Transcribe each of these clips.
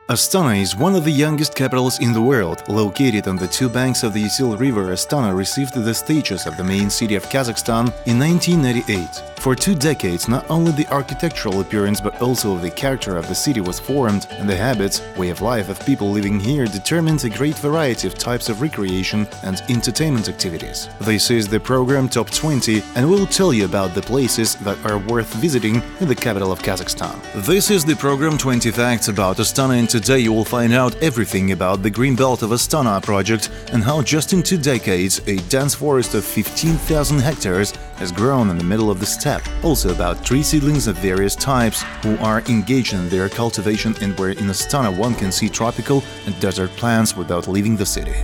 Astana is one of the youngest capitals in the world. Located on the two banks of the Joly river, Astana received the status of the main city of Kazakhstan in 1998. For 2 decades, not only the architectural appearance but also the character of the city was formed, and the habits, way of life of people living here determined a great variety of types of recreation and entertainment activities. This is the program Top 20, and we'll tell you about the places that are worth visiting in the capital of Kazakhstan. This is the program 20 Facts about Astana, and today you will find out everything about the Green Belt of Astana project and how just in 2 decades a dense forest of 15,000 hectares has grown in the middle of the steppe. Also about tree seedlings of various types who are engaged in their cultivation, and where in Astana one can see tropical and desert plants without leaving the city.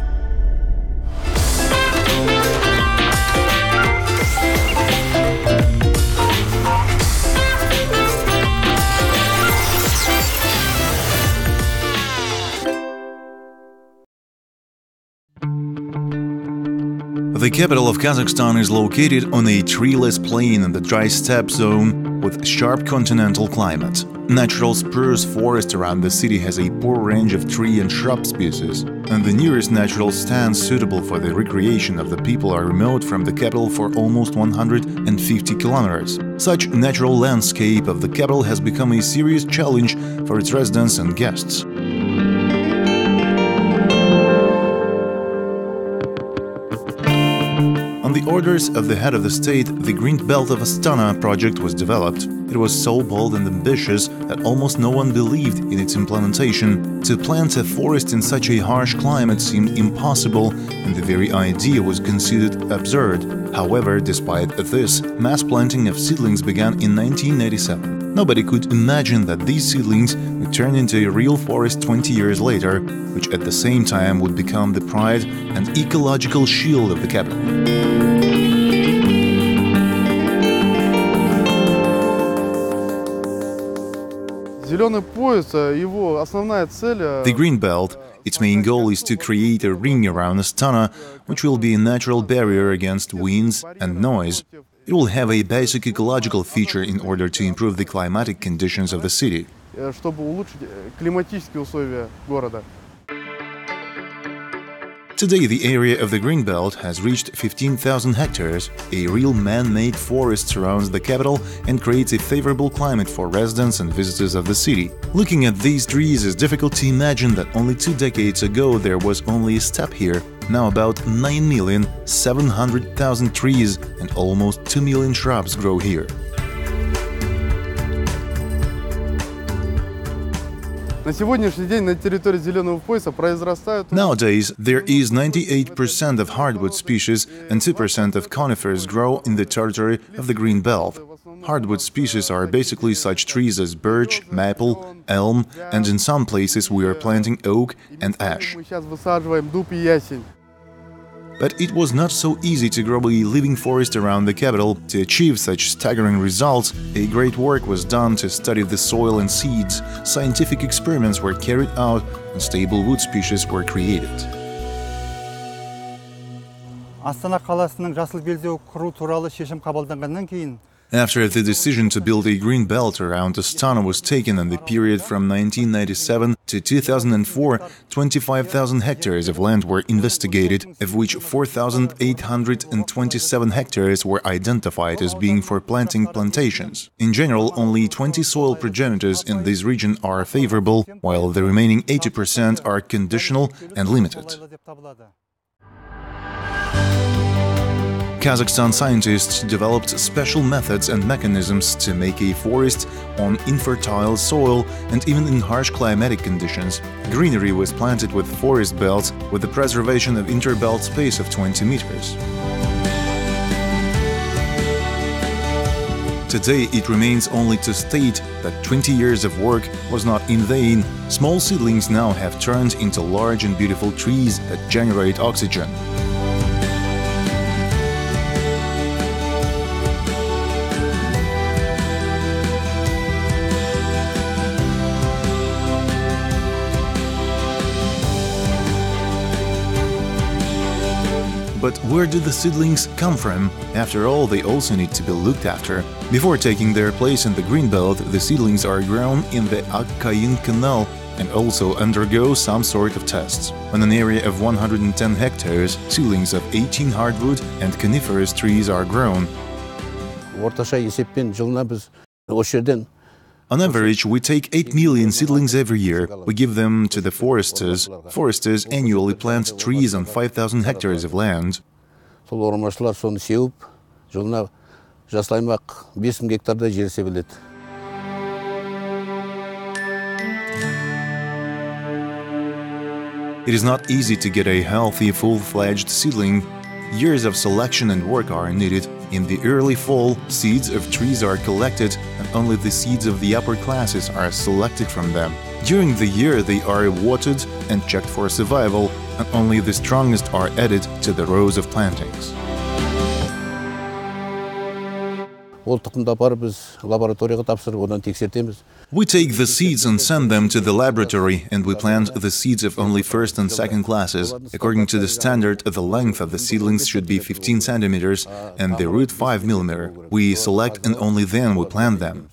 The capital of Kazakhstan is located on a treeless plain in the dry steppe zone with sharp continental climate. Natural spruce forest around the city has a poor range of tree and shrub species, and the nearest natural stands suitable for the recreation of the people are remote from the capital for almost 150 kilometers. Such natural landscape of the capital has become a serious challenge for its residents and guests. On the orders of the head of the state, the Green Belt of Astana project was developed. It was so bold and ambitious that almost no one believed in its implementation. To plant a forest in such a harsh climate seemed impossible, and the very idea was considered absurd. However, despite this, mass planting of seedlings began in 1987. Nobody could imagine that these seedlings would turn into a real forest 20 years later, which at the same time would become the pride and ecological shield of the capital. The Green Belt, its main goal is to create a ring around Astana, which will be a natural barrier against winds and noise. It will have a basic ecological feature in order to improve the climatic conditions of the city. Today, the area of the Green Belt has reached 15,000 hectares. A real man-made forest surrounds the capital and creates a favorable climate for residents and visitors of the city. Looking at these trees, it's difficult to imagine that only 2 decades ago there was only a steppe here. Now about 9,700,000 trees and almost 2 million shrubs grow here. Nowadays, there is 98% of hardwood species and 2% of conifers grow in the territory of the Green Belt. Hardwood species are basically such trees as birch, maple, elm, and in some places we are planting oak and ash. But it was not so easy to grow a living forest around the capital. To achieve such staggering results, a great work was done to study the soil and seeds. Scientific experiments were carried out and stable wood species were created. Astana қаласының жасыл белдеу құру туралы шешім қабылданғаннан кейін After the decision to build a green belt around Astana was taken in the period from 1997 to 2004, 25,000 hectares of land were investigated, of which 4,827 hectares were identified as being for planting plantations. In general, only 20 soil progenitors in this region are favorable, while the remaining 80% are conditional and limited. Kazakhstan scientists developed special methods and mechanisms to make a forest on infertile soil and even in harsh climatic conditions. Greenery was planted with forest belts with the preservation of interbelt space of 20 meters. Today, it remains only to state that 20 years of work was not in vain. Small seedlings now have turned into large and beautiful trees that generate oxygen. But where do the seedlings come from? After all, they also need to be looked after. Before taking their place in the Green Belt, the seedlings are grown in the Akkayin Canal and also undergo some sort of tests. On an area of 110 hectares, seedlings of 18 hardwood and coniferous trees are grown. On average, we take 8 million seedlings every year. We give them to the foresters. Foresters annually plant trees on 5,000 hectares of land. It is not easy to get a healthy, full-fledged seedling. Years of selection and work are needed. In the early fall, seeds of trees are collected, and only the seeds of the upper classes are selected from them. During the year, they are watered and checked for survival, and only the strongest are added to the rows of plantings. We take the seeds and send them to the laboratory, and we plant the seeds of only first and second classes. According to the standard, the length of the seedlings should be 15 centimeters and the root 5 millimeter. We select and only then we plant them.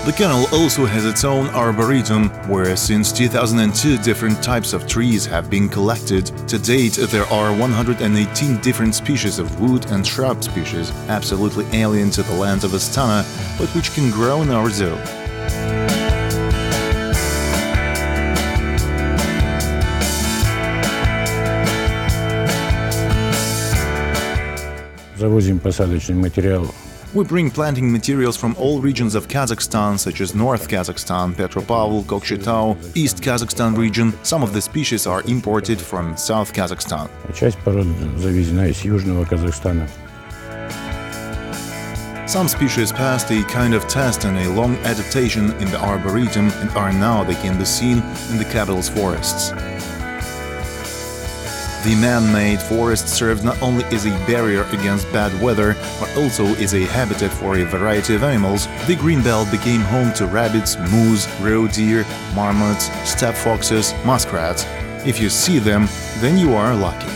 The kennel also has its own arboretum, where since 2002 different types of trees have been collected. To date, there are 118 different species of wood and shrub species, absolutely alien to the lands of Astana, but which can grow in our zone. Завозим посадочный материал. We bring planting materials from all regions of Kazakhstan, such as North Kazakhstan, Petropavl, Kokshetau, East Kazakhstan region. Some of the species are imported from South Kazakhstan. Часть пород завезена из Южного Казахстана. Some species passed a kind of test and a long adaptation in the arboretum and are now they can be seen in the capital's forests. The man-made forest serves not only as a barrier against bad weather, but also as a habitat for a variety of animals. The greenbelt became home to rabbits, moose, roe deer, marmots, steppe foxes, muskrats. If you see them, then you are lucky.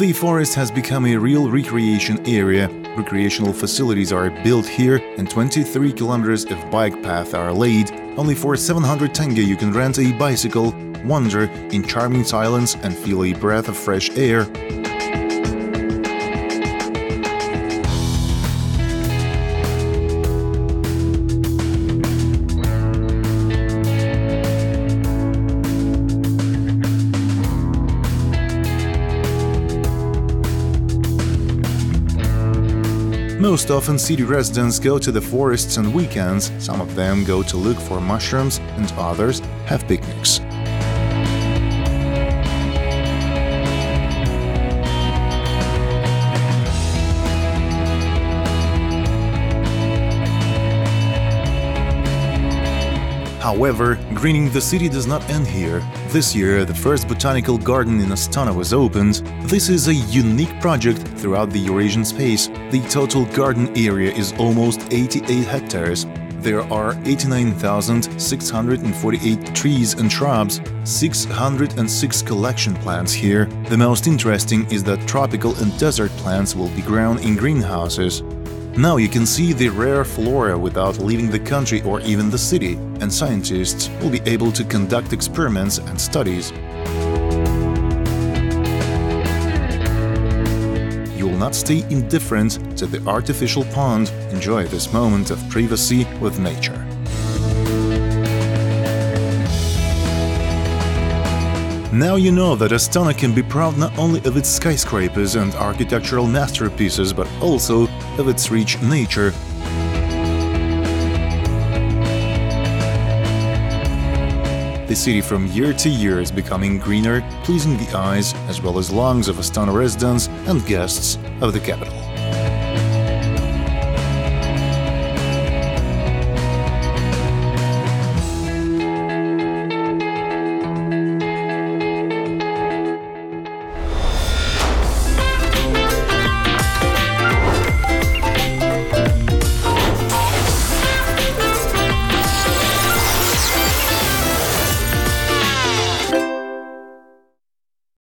The forest has become a real recreation area. Recreational facilities are built here and 23 kilometers of bike path are laid. Only for 700 tenge you can rent a bicycle, wander in charming silence and feel a breath of fresh air. Most often, city residents go to the forests on weekends. Some of them go to look for mushrooms, and others have picnics. However, greening the city does not end here. This year, the first botanical garden in Astana was opened. This is a unique project throughout the Eurasian space. The total garden area is almost 88 hectares. There are 89,648 trees and shrubs, 606 collection plants here. The most interesting is that tropical and desert plants will be grown in greenhouses. Now you can see the rare flora without leaving the country or even the city, and scientists will be able to conduct experiments and studies. You will not stay indifferent to the artificial pond. Enjoy this moment of privacy with nature. Now you know that Astana can be proud not only of its skyscrapers and architectural masterpieces, but also of its rich nature. The city from year to year is becoming greener, pleasing the eyes as well as lungs of Astana residents and guests of the capital.